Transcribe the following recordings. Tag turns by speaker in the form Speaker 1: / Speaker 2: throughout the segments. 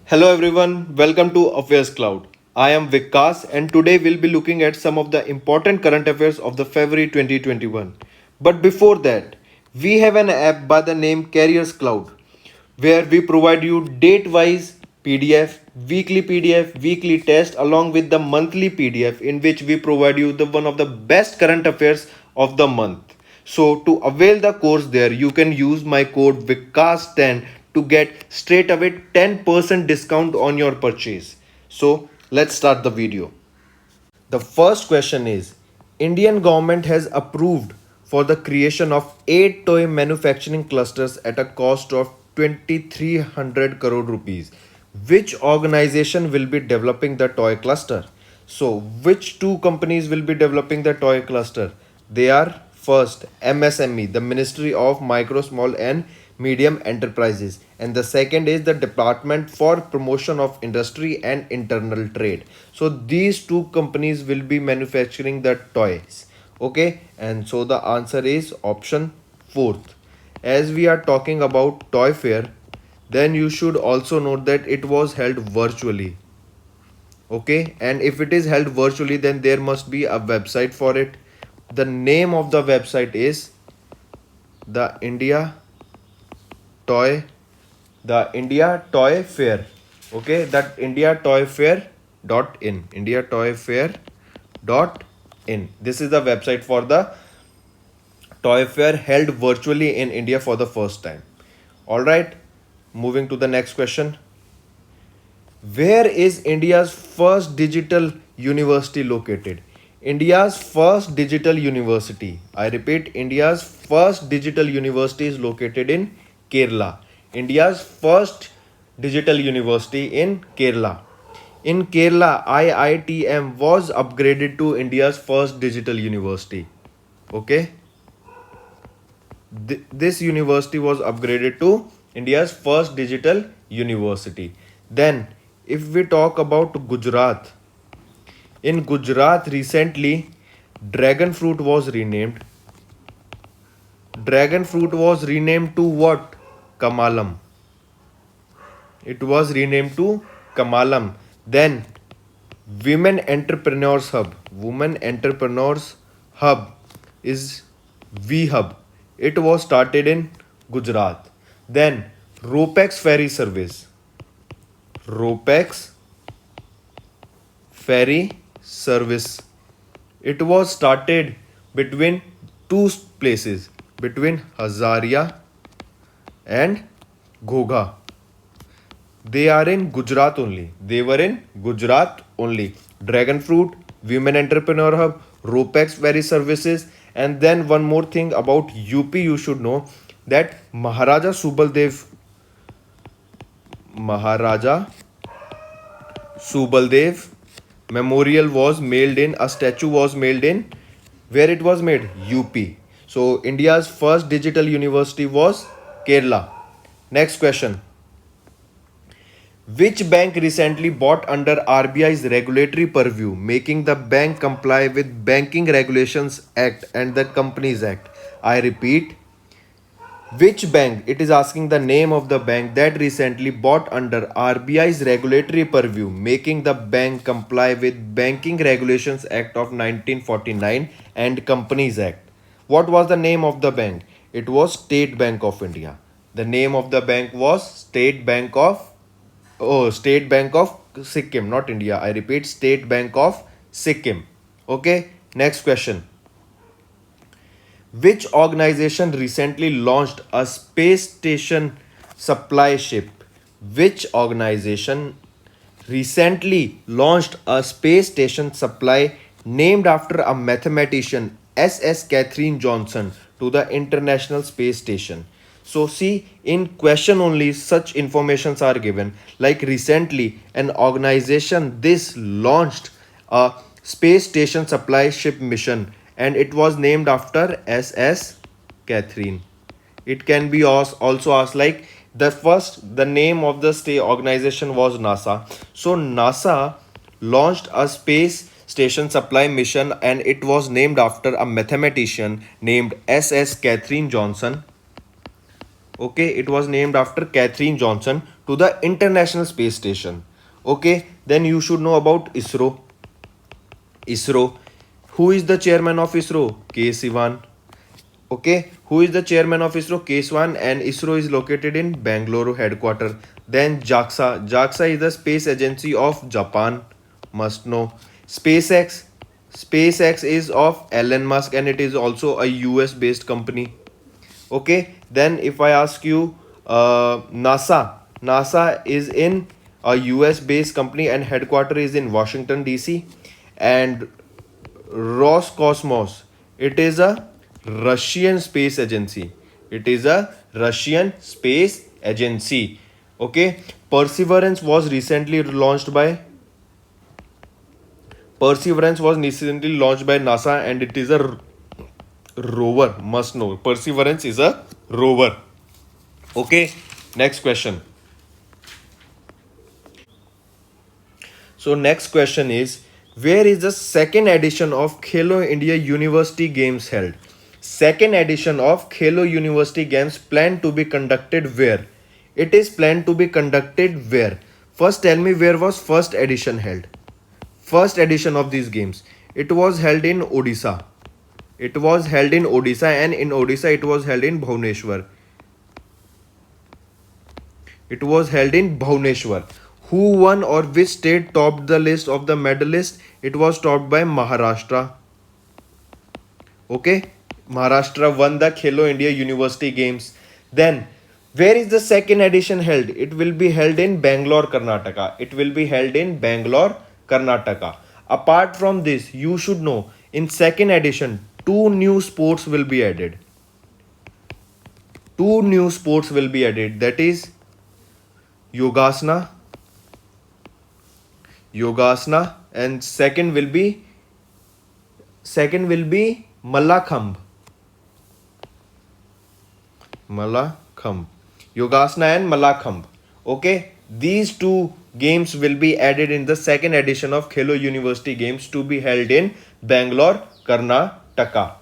Speaker 1: Hello everyone, welcome to Affairs Cloud. I am Vikas and today we'll be looking at some of the important current affairs of the February 2021. But before that, we have an app by the name Carriers Cloud where we provide you date-wise PDF, weekly test along with the monthly PDF in which we provide you the one of the best current affairs of the month. So to avail the course there, you can use my code VICAS10 to get straight away 10% discount on your purchase. So let's start the video. The first question is Indian government has approved for the creation of 8 toy manufacturing clusters at a cost of 2300 crore rupees. Which organization will be developing the toy cluster? So, which two companies will be developing the toy cluster? They are first MSME, the Ministry of Micro, Small and Medium Enterprises, and the second is the Department for Promotion of Industry and Internal Trade. So these two companies will be manufacturing the toys. Okay, and so the answer is option fourth. As we are talking about toy fair, then you should also note that it was held virtually. Okay, and if it is held virtually, then there must be a website for it. The name of the website is the Toy India Toy Fair. Okay, that indiatoyfair.in. This is the website for the toy fair held virtually in India for the first time. All right, moving to the next question. Where is India's first digital university located? India's first digital university. I repeat, India's first digital university is located in Kerala. India's first digital university in Kerala. In Kerala, IITM was upgraded to India's first digital university. Okay, this university was upgraded to India's first digital university. Then, if we talk about Gujarat, in Gujarat recently, dragon fruit was renamed. Dragon fruit was renamed to what? Kamalam. It was renamed to Kamalam. Then, Women Entrepreneurs Hub. Women Entrepreneurs Hub is V Hub. It was started in Gujarat. Then, Ropex ferry service. Ropex ferry service. It was started between two places, between Hazaria and Ghoga. They are in Gujarat only. They were in Gujarat only. Dragon Fruit, Women Entrepreneur Hub, Ropex Ferry Services, and then one more thing about UP you should know that Maharaja Subaldev memorial was mailed in, a statue was mailed in, where it was made? UP. So India's first digital university was Kerala. Next question. Which bank recently bought under RBI's regulatory purview, making the bank comply with Banking Regulations Act and the Companies Act? I repeat, which bank? It is asking the name of the bank that recently bought under RBI's regulatory purview, making the bank comply with Banking Regulations Act of 1949 and Companies Act. What was the name of the bank? It was State Bank of India. The name of the bank was State Bank of Sikkim, not India. I repeat, State Bank of Sikkim. Okay, next question. Which organization recently launched a space station supply ship? Which organization recently launched a space station supply named after a mathematician SS Catherine Johnson to the International Space Station? So see, in question only such informations are given. Like recently, an organization this launched a space station supply ship mission and it was named after SS Catherine. It can be also asked like the name of the state organization was NASA. So NASA launched a space station supply mission and it was named after a mathematician named SS Catherine Johnson. Okay, it was named after Catherine Johnson to the International Space Station. Okay, then you should know about ISRO. ISRO. Who is the chairman of ISRO? K. Sivan. Okay, who is the chairman of ISRO? K. Sivan, and ISRO is located in Bangalore headquarters. Then JAXA. JAXA is the space agency of Japan. Must know. SpaceX. SpaceX is of Elon Musk and it is also a US based company. Okay, then if I ask you, NASA is in a US based company and headquarter is in Washington DC. And Roscosmos, it is a Russian space agency. It is a Russian space agency. Okay, Perseverance was recently launched by NASA and it is a rover. Must know. Perseverance is a rover. Okay, next question. So next question is, where is the second edition of Khelo India University Games held? Second edition of Khelo University Games planned to be conducted where? It is planned to be conducted where? First tell me, where was first edition held? First edition of these games. It was held in Odisha. It was held in Odisha, and in Odisha it was held in Bhubaneswar. It was held in Bhubaneswar. Who won or which state topped the list of the medalists? It was topped by Maharashtra. Okay, Maharashtra won the Khelo India University Games. Then, where is the second edition held? It will be held in Bangalore, Karnataka. It will be held in Bangalore, Karnataka. Apart from this, you should know, in second edition, two new sports will be added. Two new sports will be added. That is Yogasana. Yogasana, and second will be Mallakhambh. Mallakhambh. Yogasana and Mallakhambh. Okay, these two games will be added in the second edition of Khelo University Games to be held in Bangalore, Karnataka.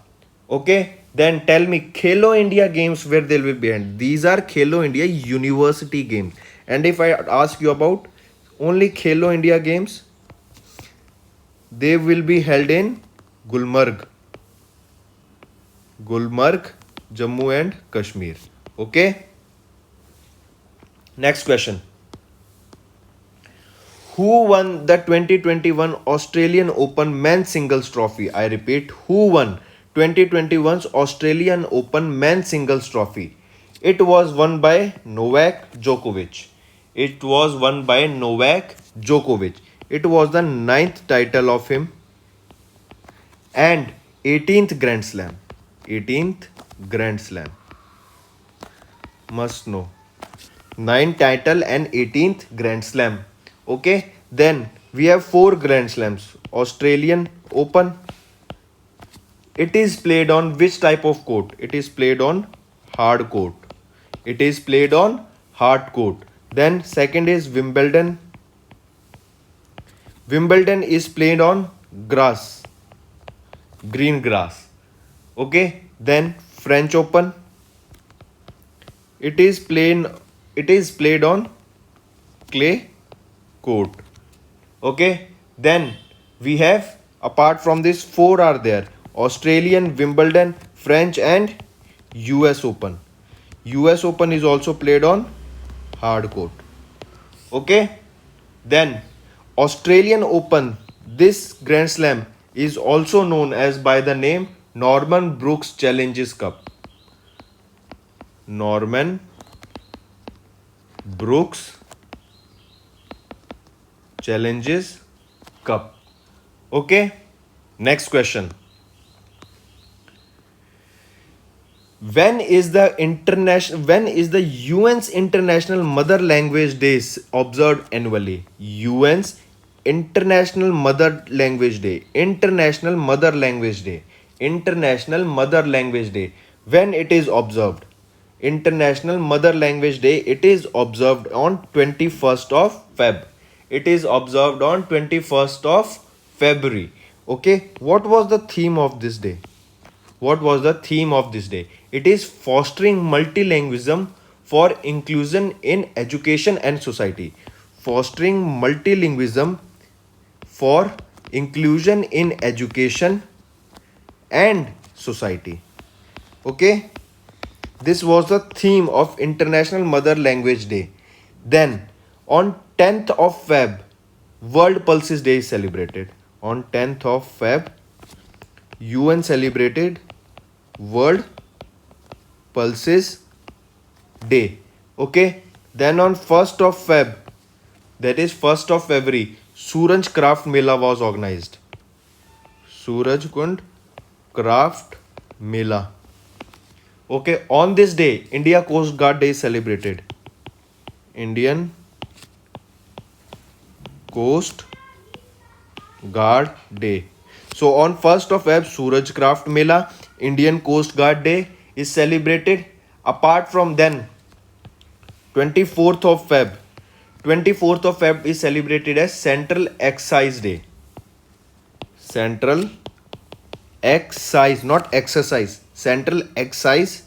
Speaker 1: Okay, then tell me, Khelo India Games, where they will be held? These are Khelo India University Games. And if I ask you about only Khelo India Games, they will be held in Gulmarg, Jammu and Kashmir. Okay. Next question. Who won the 2021 Australian Open Men's Singles Trophy? I repeat, who won 2021's Australian Open Men's Singles Trophy? It was won by Novak Djokovic. It was won by Novak Djokovic. It was the 9th title of him and 18th Grand Slam. 18th Grand Slam. Must know. 9th title and 18th Grand Slam. Okay. Then we have 4 Grand Slams. Australian Open. It is played on which type of court? It is played on hard court. It is played on hard court. Then second is Wimbledon. Wimbledon is played on grass, green grass. Okay. Then French Open. It is played on clay court. Okay. Then we have, apart from this, 4 are there: Australian, Wimbledon, French, and US Open. US Open is also played on hard court. Okay. Then Australian Open, this Grand Slam is also known as by the name Norman Brooks Challenges Cup. Norman Brooks Challenges Cup. Okay. Next question. When is the UN's International Mother Language Day observed annually? UN's International Mother Language Day. International Mother Language Day. International Mother Language Day. When it is observed? International Mother Language Day, it is observed on 21st of Feb. It is observed on 21st of February. Okay. What was the theme of this day? What was the theme of this day? It is fostering multilingualism for inclusion in education and society. Fostering multilingualism for inclusion in education and society. Okay, this was the theme of International Mother Language Day. Then, on 10th of Feb, World Pulses Day is celebrated. On 10th of Feb, UN celebrated World Pulses Day. Okay, then on 1st of Feb, that is 1st of February, Suraj Craft Mela was organized. Suraj Kund Craft Mela. Okay, on this day, India Coast Guard Day is celebrated. Indian Coast Guard Day. So on 1st of Feb, Suraj Craft Mela, Indian Coast Guard Day is celebrated. Apart from then, 24th of Feb. 24th of Feb is celebrated as Central Excise Day. Central Excise, not exercise. Central Excise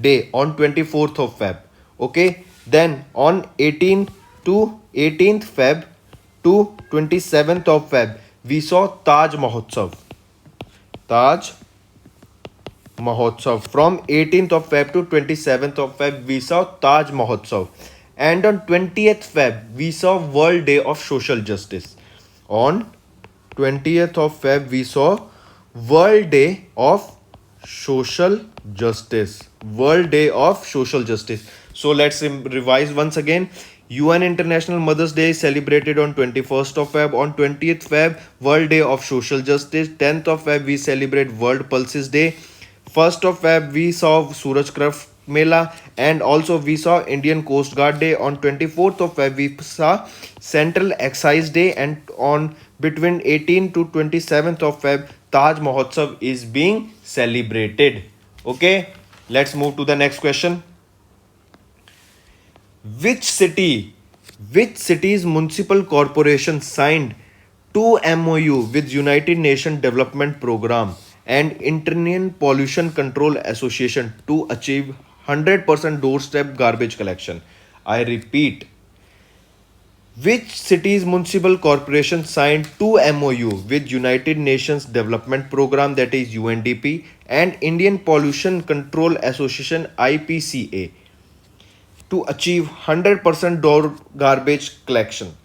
Speaker 1: Day on 24th of Feb. Okay. Then on 18th Feb to 27th of Feb, we saw Taj Mahotsav. Taj Mahotsav. From 18th of Feb to 27th of Feb, we saw Taj Mahotsav. And on 20th Feb, we saw World Day of Social Justice. On 20th of Feb, we saw World Day of Social Justice. World Day of Social Justice. So let's revise once again. UN International Mother's Day is celebrated on 21st of Feb. On 20th Feb, World Day of Social Justice. 10th of Feb, we celebrate World Pulses Day. 1st of Feb, we saw Suraj Craft Mela, and also we saw Indian Coast Guard Day. On 24th of Feb, we saw Central Excise Day, and on between 18 to 27th of Feb, Taj Mahotsav is being celebrated. Okay, let's move to the next question. Which city's municipal corporation signed 2 MOU with United Nations Development Program and Indian Pollution Control Association to achieve 100% doorstep garbage collection? I repeat, which city's municipal corporation signed 2 MOU with United Nations Development Program, that is UNDP, and Indian Pollution Control Association IPCA to achieve 100% door garbage collection?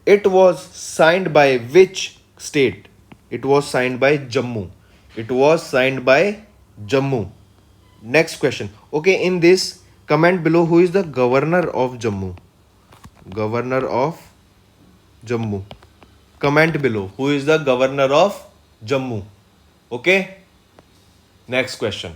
Speaker 1: It was signed by which state? It was signed by Jammu. It was signed by Jammu. Next question. Okay, in this, comment below who is the governor of Jammu. Governor of Jammu. Comment below who is the governor of Jammu. Okay. Next question.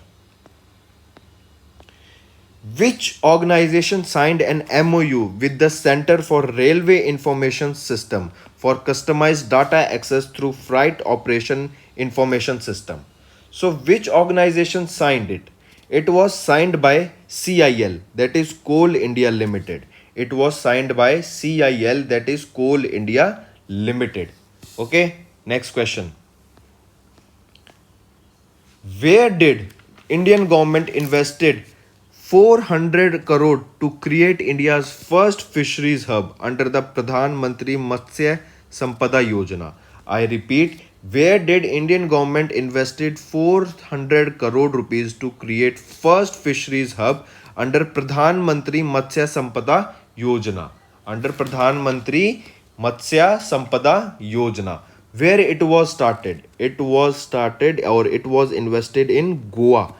Speaker 1: Which organization signed an MOU with the Center for Railway Information System for customized data access through Freight Operation Information System? So which organization signed it? It was signed by CIL, that is Coal India Limited. It was signed by CIL, that is Coal India Limited. Okay, next question. Where did Indian government invested 400 crore to create India's first fisheries hub under the Pradhan Mantri Matsya Sampada Yojana? I repeat, where did Indian government invested 400 crore rupees to create first fisheries hub under Pradhan Mantri Matsya Sampada Yojana? Under Pradhan Mantri Matsya Sampada Yojana. Where it was started? It was invested in Goa.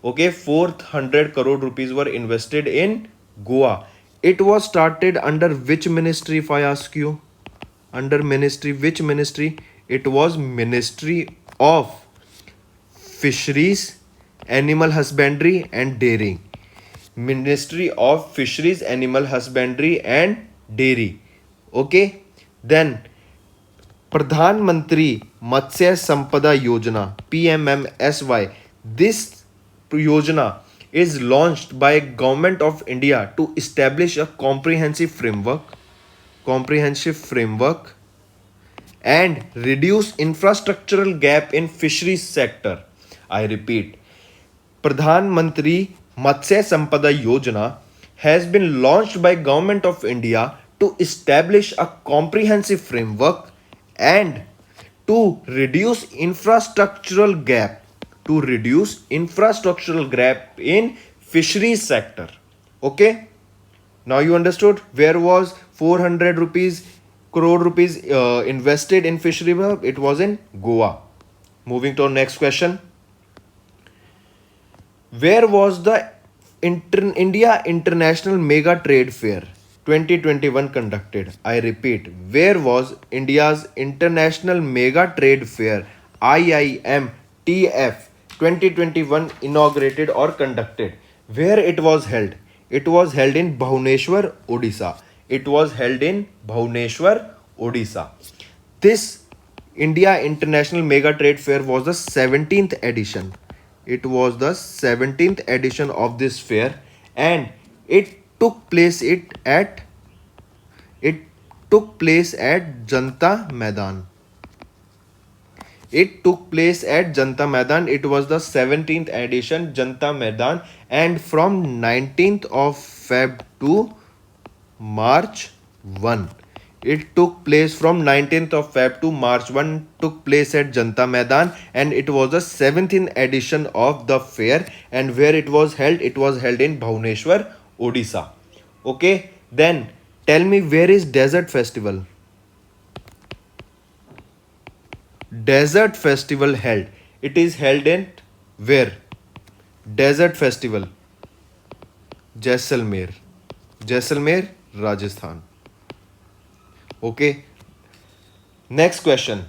Speaker 1: Okay, 400 crore rupees were invested in Goa. It was started under which ministry, if I ask you? Under ministry, which ministry? It was Ministry of Fisheries, Animal Husbandry and Dairy. Ministry of Fisheries, Animal Husbandry and Dairy. Okay, then Pradhan Mantri Matsya Sampada Yojana, PMMSY. This Yojana is launched by Government of India to establish a comprehensive framework and reduce infrastructural gap in fisheries sector. I repeat, Pradhan Mantri Matsya Sampada Yojana has been launched by Government of India to establish a comprehensive framework and to reduce infrastructural gap in fisheries sector. Okay, now you understood where was 400 rupees crore rupees invested in fishery. It was in Goa. Moving to our next question. Where was the India International Mega Trade Fair 2021 conducted? I repeat, where was India's International Mega Trade Fair IIMTF 2021 inaugurated or conducted? Where it was held? It was held in Bhubaneswar, Odisha. It was held in Bhubaneswar, Odisha. This India International Mega Trade Fair was the 17th edition. It was the 17th edition of this fair, and it took place it took place at Janta Maidan. It took place at Janta Maidan. It was the 17th edition Janta Maidan, and from 19th of Feb to March 1. It took place from 19th of Feb to March 1, took place at Janta Maidan, and it was the 17th edition of the fair. And where it was held? It was held in Bhubaneswar, Odisha. Okay, then tell me, where is Desert Festival? Desert Festival held. It is held in where? Desert Festival, Jaisalmer. Jaisalmer, Rajasthan. Okay. Next question.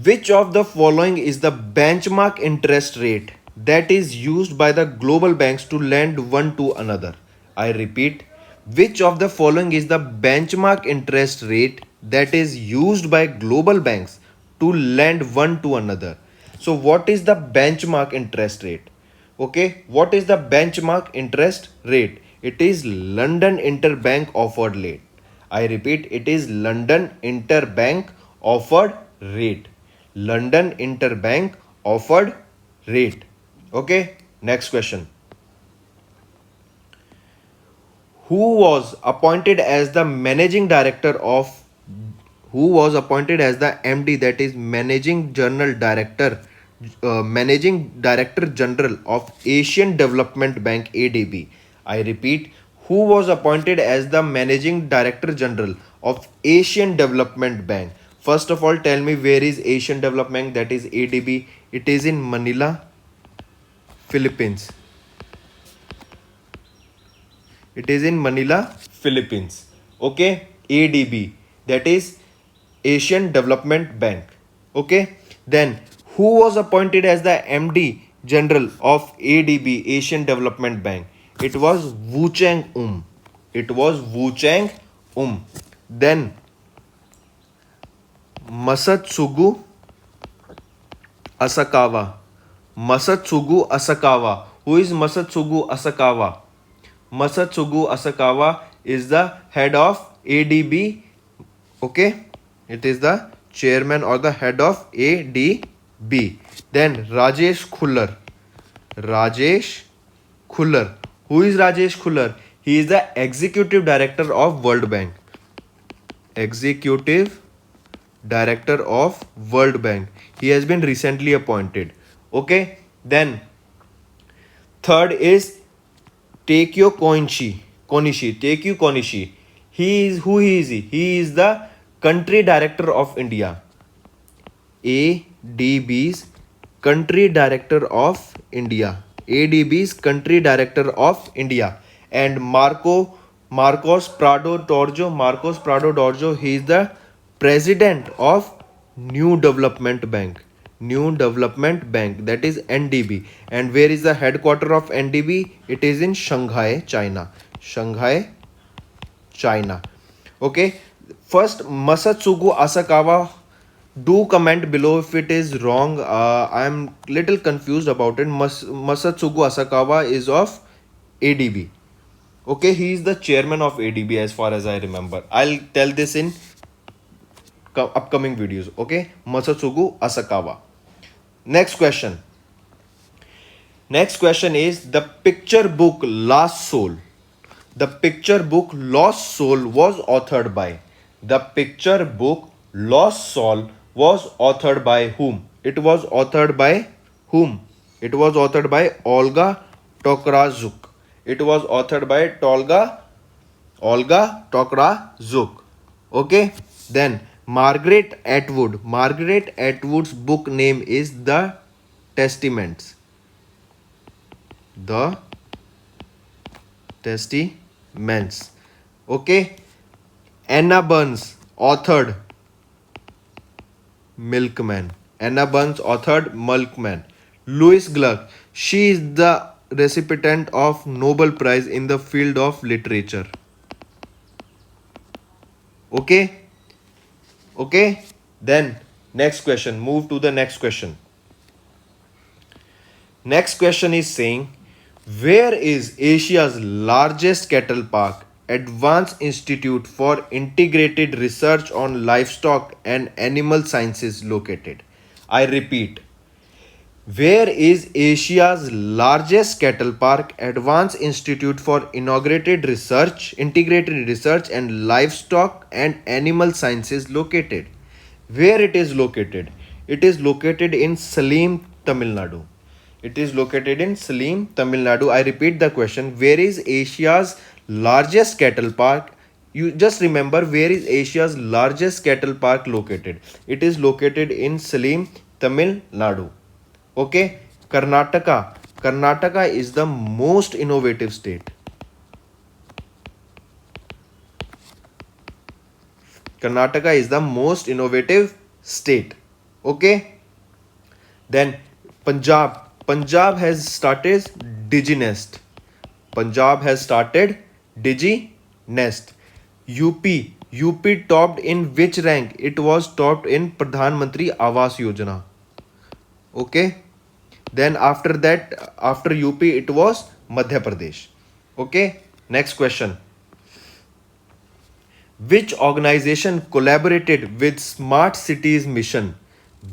Speaker 1: Which of the following is the benchmark interest rate that is used by the global banks to lend one to another? I repeat, which of the following is the benchmark interest rate that is used by global banks to lend one to another? So, what is the benchmark interest rate? Okay, what is the benchmark interest rate? It is London Interbank Offered Rate. I repeat, it is London Interbank Offered Rate. London Interbank Offered Rate. Okay, next question. Who was appointed as the managing director of who was appointed as the MD, that is managing director general of Asian Development Bank ADB? I repeat, who was appointed as the managing director general of Asian Development Bank? First of all, tell me, where is Asian Development Bank, that is ADB? It is in Manila, Philippines. It is in Manila, Philippines. Okay, ADB, that is Asian Development Bank. Okay, then who was appointed as the MD General of ADB, Asian Development Bank? It was Wu Chang It was Wu Chang Then Masatsugu Asakawa. Masatsugu Asakawa. Who is Masatsugu Asakawa? Masatsugu Asakawa is the head of ADB. Okay, it is the chairman or the head of ADB. Then Rajesh Khullar. Rajesh Khullar. Who is Rajesh Khullar? He is the executive director of World Bank. Executive director of World Bank. He has been recently appointed. Okay, then third is Takeo Konishi. Takeo Konishi. He is he? He is the country director of India. ADB's country director of India. ADB's country director of India. And Marcos Prado Dorjo, he is the president of New Development Bank. New Development Bank, that is NDB. And where is the headquarter of NDB? It is in Shanghai, China. Shanghai, China. Okay. First, Masatsugu Asakawa. Do comment below if it is wrong. I am little confused about it. Masatsugu Asakawa is of ADB. Okay, he is the chairman of ADB as far as I remember. I'll tell this in upcoming videos. Okay, Masatsugu Asakawa. Next question. Next question is the picture book Lost Soul. The picture book Lost Soul was authored by. The picture book Lost Soul was authored by whom? It was authored by whom? It was authored by Olga Tokarzuk. It was authored by Olga Tokarzuk. Okay. Then Margaret Atwood. Margaret Atwood's book name is The Testaments. The Testaments. Okay. Anna Burns authored Milkman. Anna Burns authored Milkman. Louise Gluck. She is the recipient of Nobel Prize in the field of literature. Okay. Okay. Then next question. Move to the next question. Next question is saying, where is Asia's largest cattle park, Advanced Institute for Integrated Research on Livestock and Animal Sciences located? I repeat, where is Asia's largest cattle park, Advanced Institute for Integrated Research and Livestock and Animal Sciences located? Where it is located? It is located in Salim, Tamil Nadu. It is located in Salim, Tamil Nadu. I repeat the question. Where is Asia's largest cattle park? You just remember, where is Asia's largest cattle park located? It is located in Salim, Tamil Nadu. Okay. Karnataka. Karnataka is the most innovative state. Karnataka is the most innovative state. Okay. Then Punjab. Punjab has started DigiNest. Punjab has started DigiNest. UP. UP topped in which rank? It was topped in Pradhan Mantri Awas Yojana. Okay. Then after that, after UP, it was Madhya Pradesh. Okay. Next question. Which organization collaborated with Smart Cities Mission?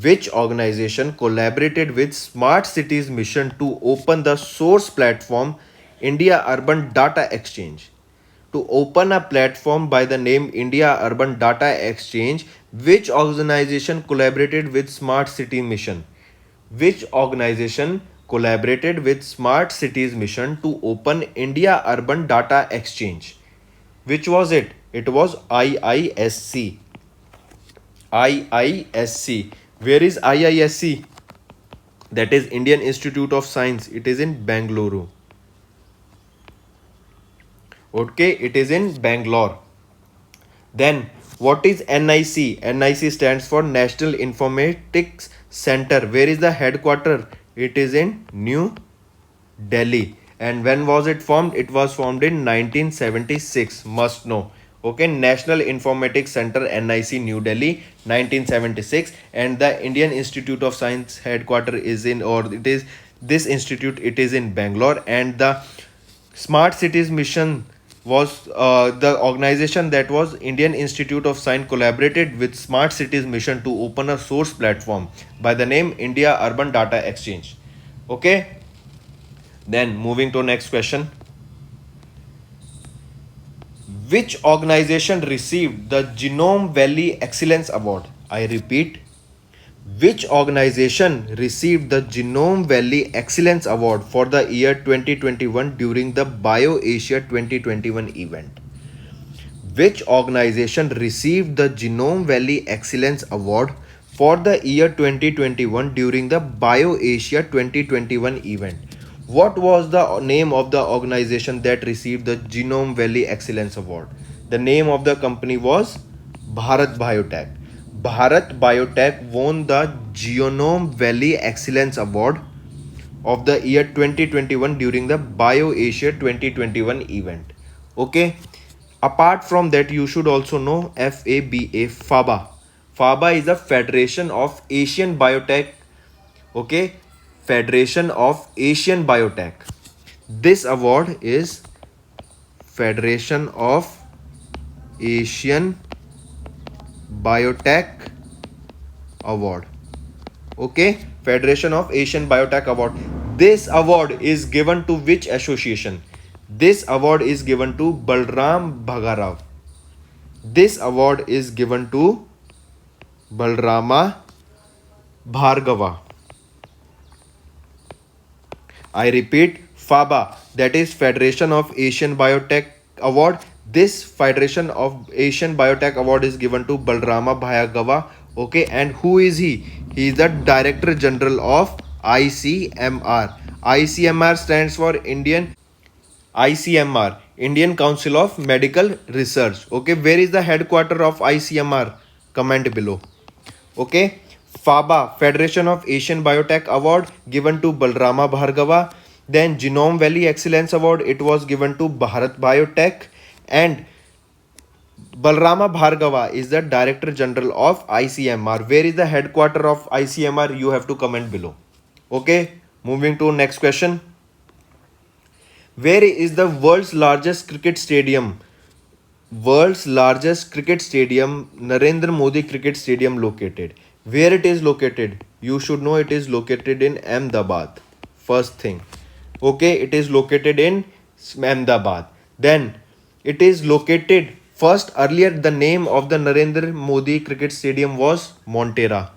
Speaker 1: Which organization collaborated with Smart Cities Mission to open the source platform India Urban Data Exchange? To open a platform by the name India Urban Data Exchange, which organization collaborated with Smart City Mission? Which organization collaborated with Smart Cities Mission to open India Urban Data Exchange? Which was it? It was IISC. IISC. Where is IISC? That is Indian Institute of Science. It is in Bangalore. Okay, it is in Bangalore. Then what is NIC? NIC stands for National Informatics Center. Where is the headquarter? It is in New Delhi. And when was it formed? It was formed in 1976. Must know. Okay, National Informatics Center, NIC, New Delhi, 1976. And the Indian Institute of Science headquarter is in, or it is this institute, it is in Bangalore. And the Smart Cities Mission was the organization that was Indian Institute of Science collaborated with Smart Cities Mission to open a source platform by the name India Urban Data Exchange. Okay. Then moving to next question. Which organization received the Genome Valley Excellence Award? I repeat, which organization received the Genome Valley Excellence Award for the year 2021 during the BioAsia 2021 event? Which organization received the Genome Valley Excellence Award for the year 2021 during the BioAsia 2021 event? What was the name of the organization that received the Genome Valley Excellence Award? The name of the company was Bharat Biotech. Bharat Biotech won the Genome Valley Excellence Award of the year 2021 during the BioAsia 2021 event. Okay. Apart from that, you should also know FABA, FABA. FABA is the Federation of Asian Biotech. Okay. Federation of Asian Biotech. This award is Federation of Asian Biotech Award. Okay, Federation of Asian Biotech Award. This award is given to which association? This award is given to Balram Bhagarao. This award is given to Balrama Bhargava. I repeat, FABA, that is Federation of Asian Biotech Award. This Federation of Asian Biotech Award is given to Balrama Bhargava. Okay, and who is he? He is the Director General of ICMR. ICMR stands for ICMR, Indian Council of Medical Research. Okay, where is the headquarter of ICMR? Comment below. Okay, FABA, Federation of Asian Biotech Award, given to Balrama Bhargava. Then Genome Valley Excellence Award, it was given to Bharat Biotech. And Balrama Bhargava is the Director General of ICMR. Where is the headquarter of ICMR? You have to comment below. Okay, moving to next question. Where is the world's largest cricket stadium? World's largest cricket stadium, Narendra Modi Cricket Stadium, located. Where it is located? You should know it is located in Ahmedabad. First thing. Okay, it is located in Ahmedabad. Then it is located first, earlier the name of the Narendra Modi Cricket Stadium was Montera.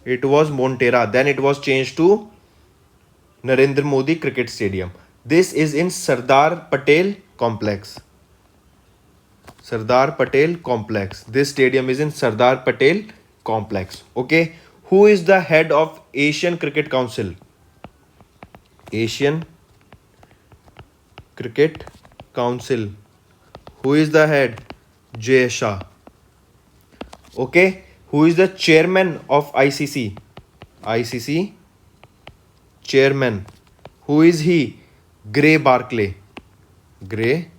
Speaker 1: It was Montera. Then it was changed to Narendra Modi Cricket Stadium. This is in Sardar Patel Complex. Sardar Patel Complex. This stadium is in Sardar Patel Complex. Okay. Who is the head of Asian Cricket Council? Asian Cricket Council. Who is the head? Jay Shah. Okay. Who is the chairman of ICC? ICC chairman. Who is he? Gray Barclay. Gray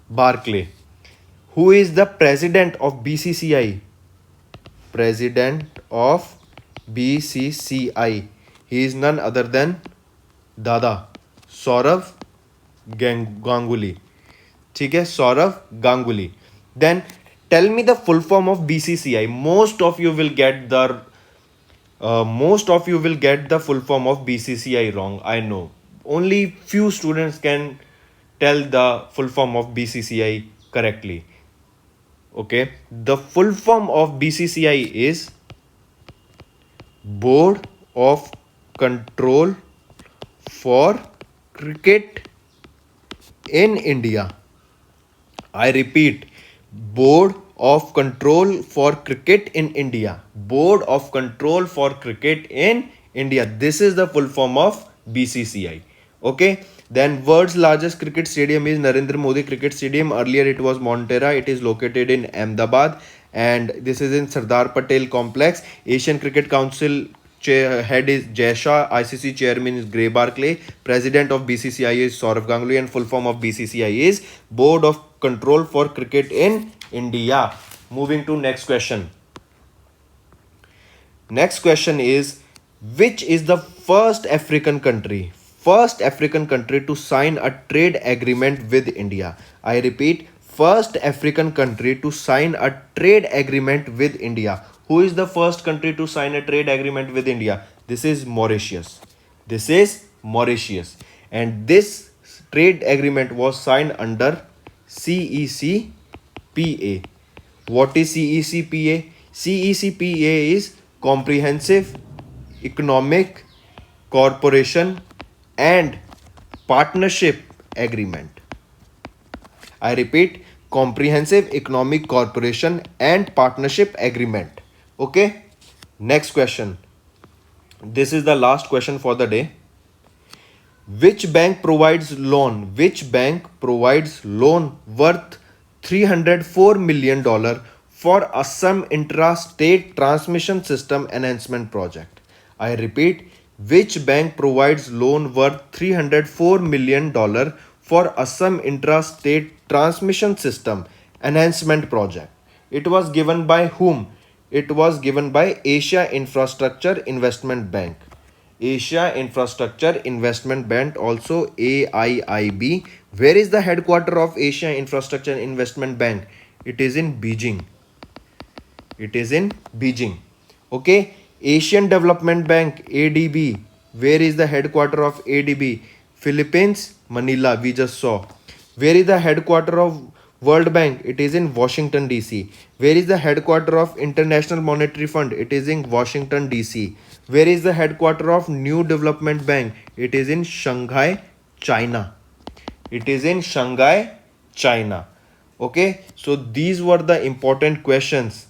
Speaker 1: Barclay. Who is the president of BCCI? President of BCCI. He is none other than Dada Saurav Ganguly. ठीक है, Saurav Ganguly. Then tell me the full form of BCCI. Most of you will get the full form of BCCI wrong. I know. Only few students can tell the full form of BCCI correctly. Okay. The full form of BCCI is Board of Control for Cricket in India. I repeat, Board of Control for Cricket in India. Board of Control for Cricket in India. This is the full form of BCCI. Okay. Then world's largest cricket stadium is Narendra Modi Cricket Stadium. Earlier it was Montera. It is located in Ahmedabad and this is in Sardar Patel Complex. Asian Cricket Council head is Jay Shah. ICC chairman is Gray Barclay. President of BCCI is Saurav Ganguly and full form of BCCI is Board of Control for Cricket in India. Moving to next question. Next question is, which is the first African country to sign a trade agreement with India? I repeat, first African country to sign a trade agreement with India. Who is the first country to sign a trade agreement with India? This is Mauritius. This is Mauritius. And this trade agreement was signed under CECPA. What is CECPA? CECPA is Comprehensive Economic Cooperation and Partnership Agreement. I repeat, Comprehensive Economic Cooperation and Partnership Agreement. Okay. Next question. This is the last question for the day. Which bank provides loan? Which bank provides loan worth $304 million for Assam Intra-State Transmission System Enhancement Project? I repeat, which bank provides loan worth $304 million for Assam Intra-State Transmission System Enhancement Project? It was given by whom? It was given by Asia Infrastructure Investment Bank. Asia Infrastructure Investment Bank, also AIIB. Where is the headquarter of Asia Infrastructure Investment Bank? It is in Beijing. It is in Beijing. Okay. Asian Development Bank, ADB. Where is the headquarter of ADB? Philippines, Manila. We just saw. Where is the headquarter of World Bank? It is in Washington DC. Where is the headquarter of International Monetary Fund? It is in Washington DC. Where is the headquarter of New Development Bank? It is in Shanghai, China. It is in Shanghai, China. Okay, so these were the important questions.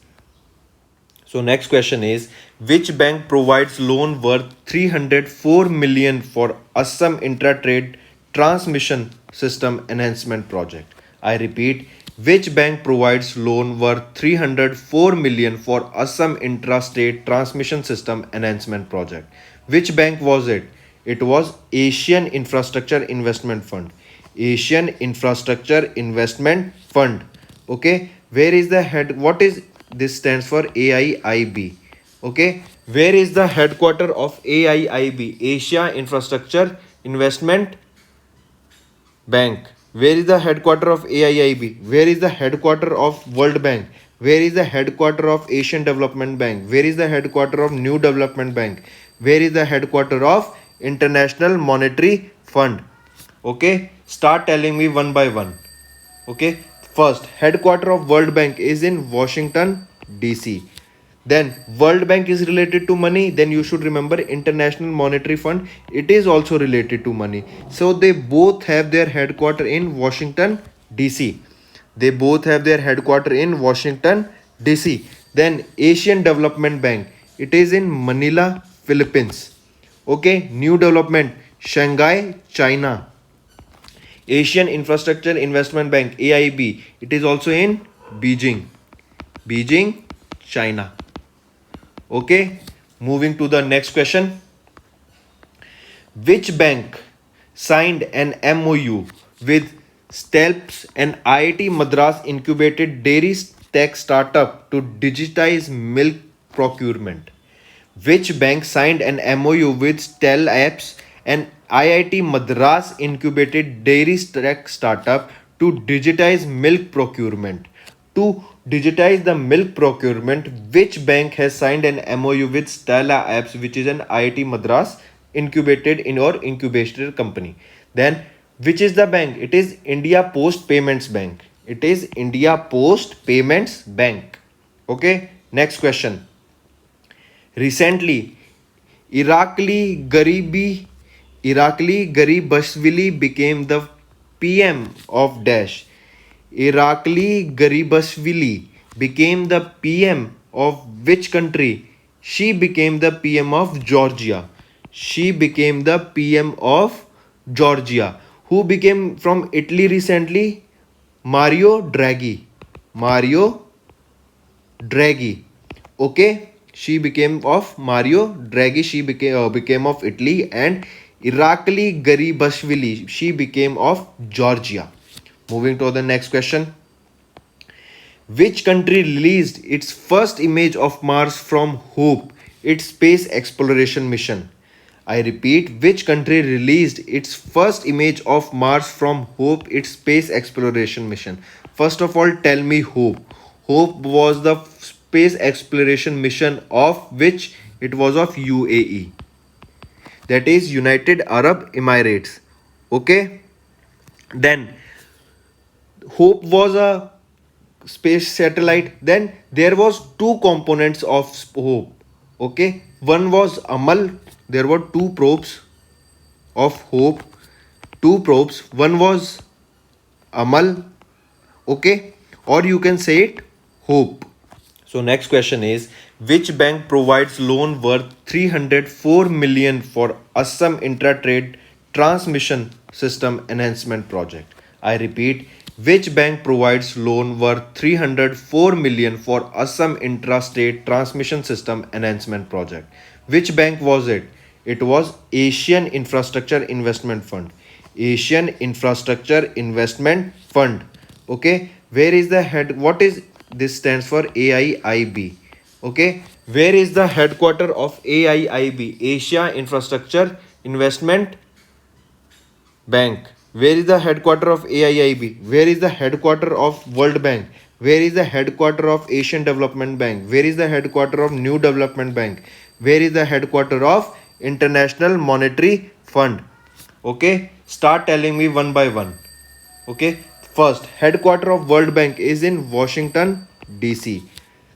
Speaker 1: So next question is, which bank provides loan worth 304 million for Assam Intra-Trade Transmission System Enhancement Project? I repeat, which bank provides loan worth 304 million for Assam Intra-State Transmission System Enhancement Project? Which bank was it? It was Asian Infrastructure Investment Fund. Asian Infrastructure Investment Fund. Okay, where is the head? What is this? Stands for AIIB. Okay, where is the headquarter of AIIB? Asia Infrastructure Investment Bank. Where is the headquarter of AIIB? Where is the headquarter of World Bank? Where is the headquarter of Asian Development Bank? Where is the headquarter of New Development Bank? Where is the headquarter of International Monetary Fund? Okay, start telling me one by one. Okay, first, headquarter of World Bank is in Washington DC. Then World Bank is related to money, then you should remember International Monetary Fund, it is also related to money. So they both have their headquarter in Washington DC. They both have their headquarter in Washington DC. Then Asian Development Bank, it is in Manila, Philippines. Okay, New Development, Shanghai, China. Asian Infrastructure Investment Bank, AIB, it is also in Beijing, China. Okay, moving to the next question. Which bank signed an MOU with STELPS, an IIT Madras incubated dairy tech startup, to digitize milk procurement? Which bank signed an MOU with STELPS, an IIT Madras incubated dairy tech startup, to digitize milk procurement? To digitize the milk procurement, which bank has signed an MOU with Stella Apps, which is an IIT Madras incubated in or incubator company? Then, which is the bank? It is India Post Payments Bank. It is India Post Payments Bank. Okay, next question. Recently, Irakli Garibashvili became the PM of Dash. Irakli Garibashvili became the PM of which country? She became the PM of Georgia. She became the PM of Georgia. Who became from Italy recently? Mario Draghi. Mario Draghi. Okay, she became of Mario Draghi. She became of Italy, and Irakli Garibashvili, she became of Georgia. Moving to the next question. Which country released its first image of Mars from HOPE, its space exploration mission? I repeat, which country released its first image of Mars from HOPE, its space exploration mission? First of all, tell me HOPE. HOPE was the space exploration mission of which? It was of UAE. That is United Arab Emirates. Okay? Then HOPE was a space satellite. Then there was two components of HOPE. Okay, one was Amal. There were two probes of HOPE. Two probes. One was Amal. Okay, or you can say it HOPE. So next question is, which bank provides loan worth 304 million for Assam Intra-Trade Transmission System Enhancement Project? I repeat, which bank provides loan worth 304 million for Assam Intra-State Transmission System Enhancement Project? Which bank was it? It was Asian Infrastructure Investment Fund. Asian Infrastructure Investment Fund. Okay, where is the head? What is this? Stands for AIIB. Okay, where is the headquarter of AIIB? Asia Infrastructure Investment Bank. Where is the headquarter of AIIB? Where is the headquarter of World Bank? Where is the headquarter of Asian Development Bank? Where is the headquarter of New Development Bank? Where is the headquarter of International Monetary Fund? Okay, start telling me one by one. Okay, first, headquarter of World Bank is in Washington, DC.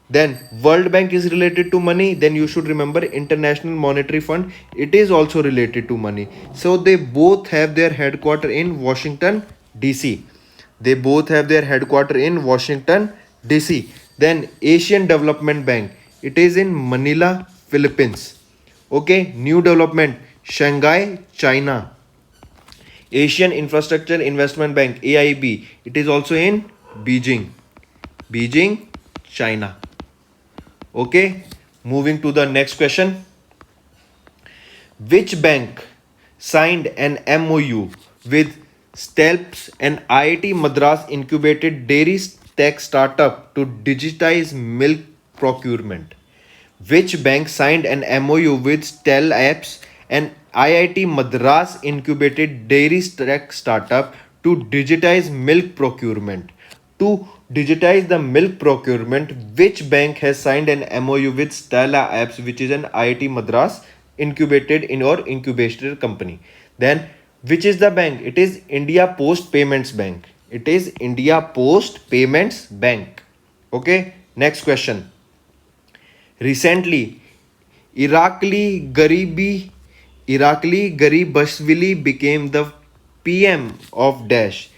Speaker 1: Then World Bank is related to money, then you should remember International Monetary Fund, it is also related to money. So they both have their headquarter in Washington, DC. They both have their headquarter in Washington, DC. Then Asian Development Bank, it is in Manila, Philippines. Okay, new development, Shanghai, China. Asian Infrastructure Investment Bank, AIB, it is also in Beijing. Beijing, China. Okay, moving to the next question. Which bank signed an MOU with STELPS, an IIT Madras incubated dairy tech startup to digitize milk procurement? Which bank signed an MOU with STEL Apps, an IIT Madras incubated dairy tech startup to digitize milk procurement? To digitize the milk procurement, which bank has signed an MOU with Stella Apps, which is an IIT Madras incubated in or incubator company? Then, which is the bank? It is India Post Payments Bank. It is India Post Payments Bank. Okay, next question. Recently, Irakli Garibi Irakli Garibashvili became the PM of Dash.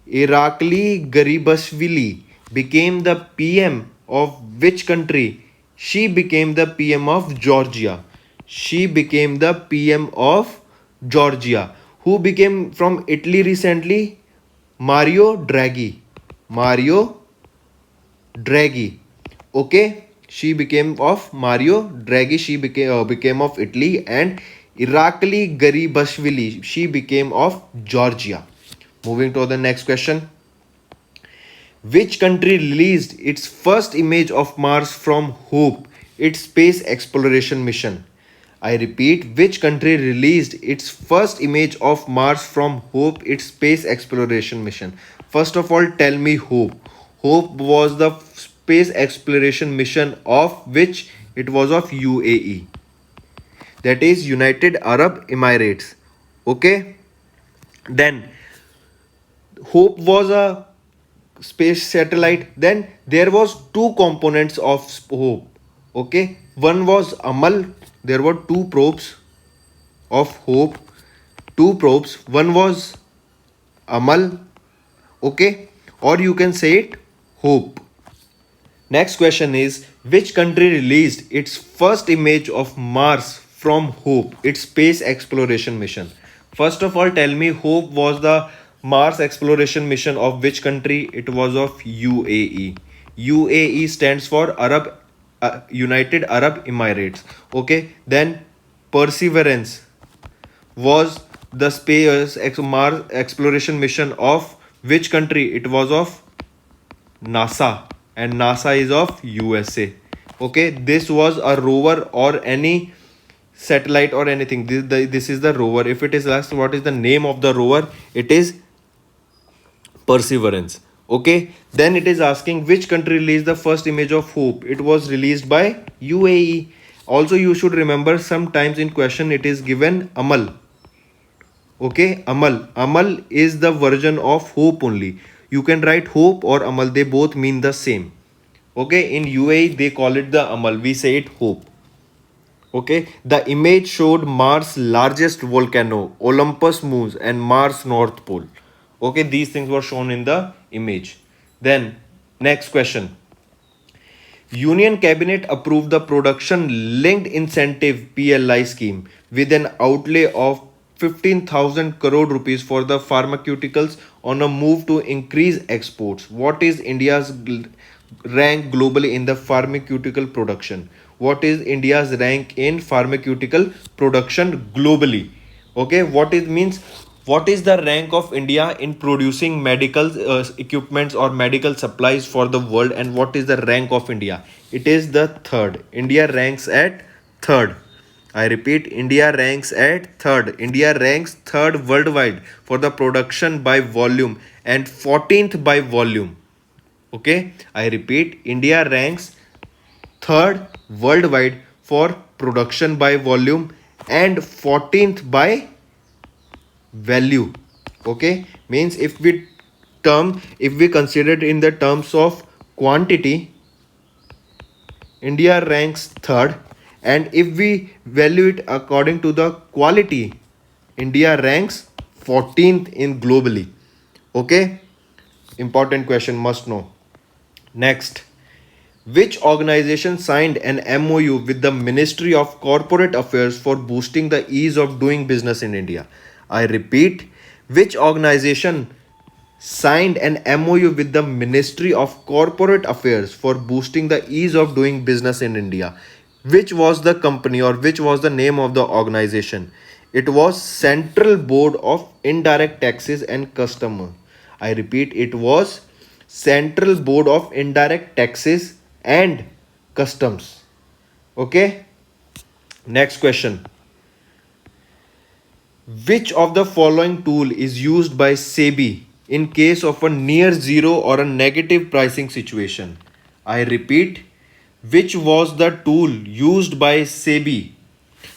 Speaker 1: Irakli Garibashvili became the PM of which country? She became the PM of Georgia. She became the PM of Georgia. Who became from Italy recently? Mario Draghi. Mario Draghi. Okay, she became of Mario Draghi. She became of Italy, and Irakli Garibashvili, she became of Georgia. Moving to the next question. Which country released its first image of Mars from Hope, its space exploration mission? I repeat, which country released its first image of Mars from Hope, its space exploration mission? First of all, tell me Hope. Hope was the space exploration mission of which? It was of UAE. That is United Arab Emirates. Okay? Then Hope was a space satellite. Then there was two components of Hope. Okay, one was Amal. There were two probes of Hope. Two probes. One was Amal. Okay, or you can say it Hope. Next question is, which country released its first image of Mars from Hope, its space exploration mission? First of all, tell me Hope was the Mars exploration mission of which country? It was of UAE. UAE stands for United Arab Emirates. Okay, then Perseverance was the Mars exploration mission of which country? It was of NASA, and NASA is of USA. Okay, this was a rover or any satellite or anything. This is the rover. If it is asked what is the name of the rover, it is Perseverance. Okay, then it is asking which country released the first image of Hope. It was released by UAE. Also, you should remember sometimes in question it is given Amal. Okay, Amal is the version of Hope only. You can write Hope or Amal, they both mean the same. Okay, in UAE they call it the Amal, we say it Hope. Okay, the image showed Mars' largest volcano, Olympus Mons, and Mars North Pole. Okay, these things were shown in the image. Then, next question. Union Cabinet approved the Production Linked Incentive PLI scheme with an outlay of 15,000 crore rupees for the pharmaceuticals on a move to increase exports. What is India's rank globally in the pharmaceutical production? What is India's rank in pharmaceutical production globally? Okay, what it means, what is the rank of India in producing medical equipments or medical supplies for the world, and what is the rank of India? It is the third. India ranks at third. I repeat, India ranks at third. India ranks third worldwide for the production by volume and 14th by volume. Okay, I repeat, India ranks third worldwide for production by volume, and 14th by value. Okay, means if we consider it in the terms of quantity, India ranks third, and if we value it according to the quality, India ranks 14th in globally. Okay, important question, must know. Next, which organization signed an MOU with the Ministry of Corporate Affairs for boosting the ease of doing business in India? I repeat, which organization signed an MOU with the Ministry of Corporate Affairs for boosting the ease of doing business in India? Which was the company, or which was the name of the organization? It was Central Board of Indirect Taxes and Custom. I repeat, it was Central Board of Indirect Taxes and Customs. Okay. Next question. Which of the following tool is used by SEBI in case of a near zero or a negative pricing situation? I repeat, which was the tool used by SEBI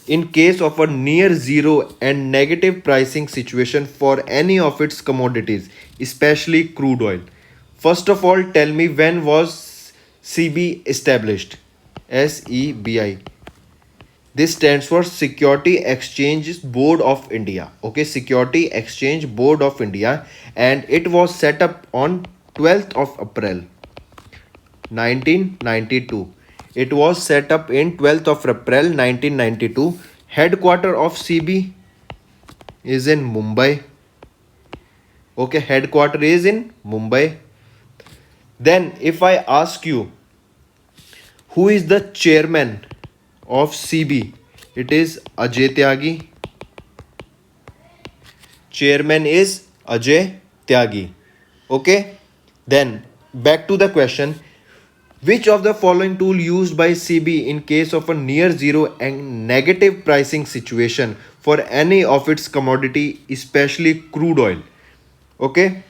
Speaker 1: in case of a near zero and negative pricing situation for any of its commodities, especially crude oil? First of all, tell me, when was SEBI established? SEBI. This stands for Security Exchange Board of India. Okay, Security Exchange Board of India, and it was set up on 12th of April 1992. It was set up in 12th of April 1992. Headquarter of SEBI is in Mumbai. Okay, headquarter is in Mumbai. Then if I ask you, who is the chairman of SEBI? It is Ajay Tyagi. Chairman is Ajay Tyagi. Okay. Then back to the question. Which of the following tool used by SEBI in case of a near zero and negative pricing situation for any of its commodity, especially crude oil? Okay.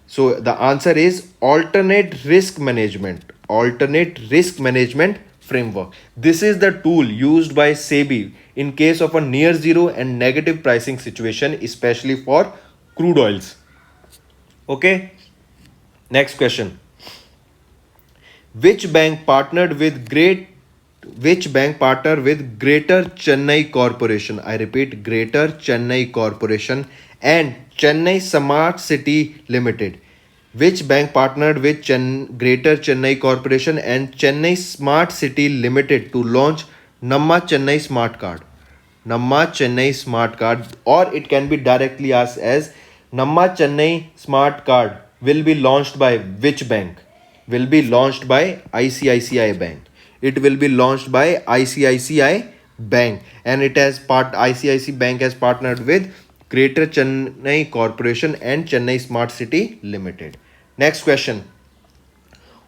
Speaker 1: So the answer is alternate risk management. Alternate risk management framework. This is the tool used by SEBI in case of a near zero and negative pricing situation, especially for crude oils. Okay. Next question. Which bank partnered with Greater Chennai Corporation? I repeat, Greater Chennai Corporation and Chennai Smart City Limited. Which bank partnered with Greater Chennai Corporation and Chennai Smart City Limited to launch Namma Chennai Smart Card? Namma Chennai Smart Card, or it can be directly asked as Namma Chennai Smart Card, will be launched by which bank? Will be launched by ICICI Bank. It will be launched by ICICI Bank, and ICICI Bank has partnered with Greater Chennai Corporation and Chennai Smart City Limited. Next question.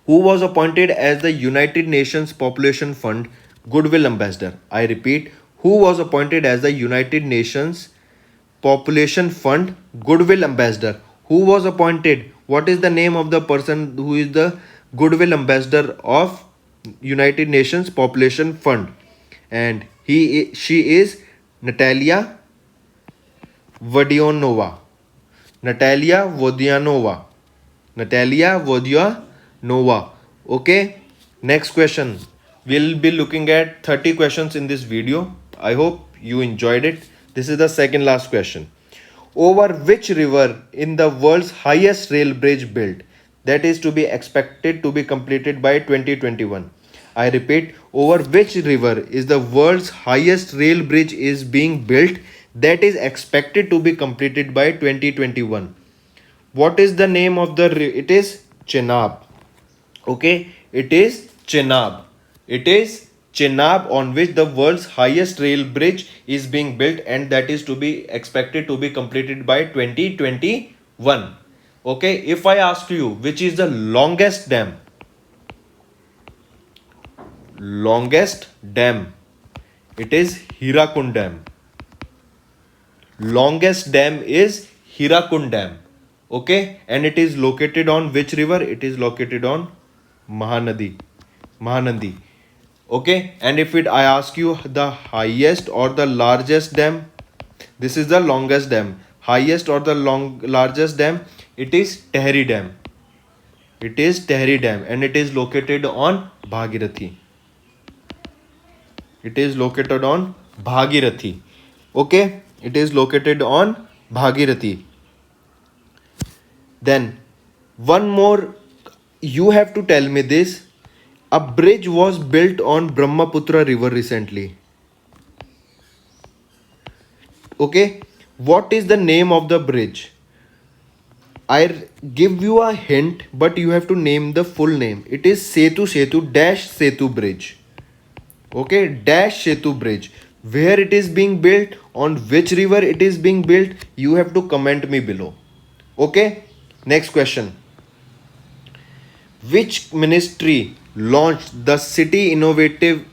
Speaker 1: Who was appointed as the United Nations Population Fund Goodwill Ambassador? I repeat, who was appointed as the United Nations Population Fund Goodwill Ambassador? Who was appointed? What is the name of the person who is the Goodwill Ambassador of United Nations Population Fund? And she is Natalia Vodianova. Natalia Vodianova. Natalia Vodianova. Okay. Next question. We'll be looking at 30 questions in this video. I hope you enjoyed it. This is the second last question. Over which river in the world's highest rail bridge built, that is to be expected to be completed by 2021? I repeat, over which river is the world's highest rail bridge is being built, that is expected to be completed by 2021? What is the name of the river? It is Chenab. Okay, it is Chenab. It is Chenab, on which the world's highest rail bridge is being built, and that is to be expected to be completed by 2021. Okay, if I ask you which is the longest dam? Longest dam. It is Hirakund Dam. Longest dam is Hirakund Dam. Okay, and it is located on which river? It is located on Mahanadi. Okay, and if I ask you the highest or the largest dam, this is the longest dam. Highest or the largest dam, it is Tehri Dam. It is Tehri Dam and it is located on Bhagirathi. It is located on Bhagirathi. Okay, it is located on Bhagirathi. Then one more, you have to tell me this. A bridge was built on Brahmaputra river recently. Okay, what is the name of the bridge? I give you a hint, but you have to name the full name. It is Setu dash Setu bridge. Okay, dash Setu bridge. Where it is being built, on which river it is being built, you have to comment me below. Okay, next question. Which ministry launched the City Innovation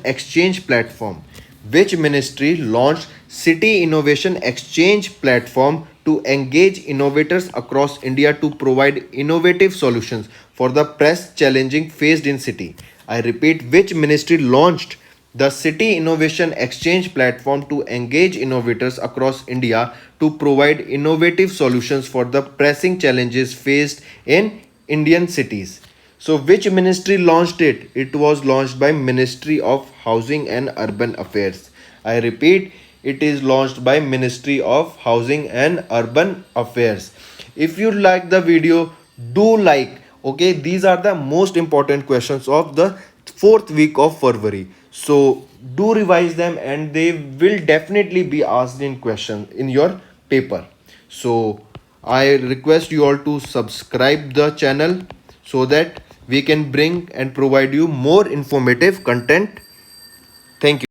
Speaker 1: Exchange platform? Which ministry launched City Innovation Exchange platform to engage innovators across India to provide innovative solutions for the press challenging faced in city? I repeat, which ministry launched the City Innovation Exchange platform to engage innovators across India to provide innovative solutions for the pressing challenges faced in Indian cities? So which ministry launched it? It was launched by Ministry of Housing and Urban Affairs. I repeat, it is launched by Ministry of Housing and Urban Affairs. If you like the video, do like. Okay, these are the most important questions of the fourth week of February. So do revise them and they will definitely be asked in question in your paper. So I request you all to subscribe the channel so that we can bring and provide you more informative content. Thank you.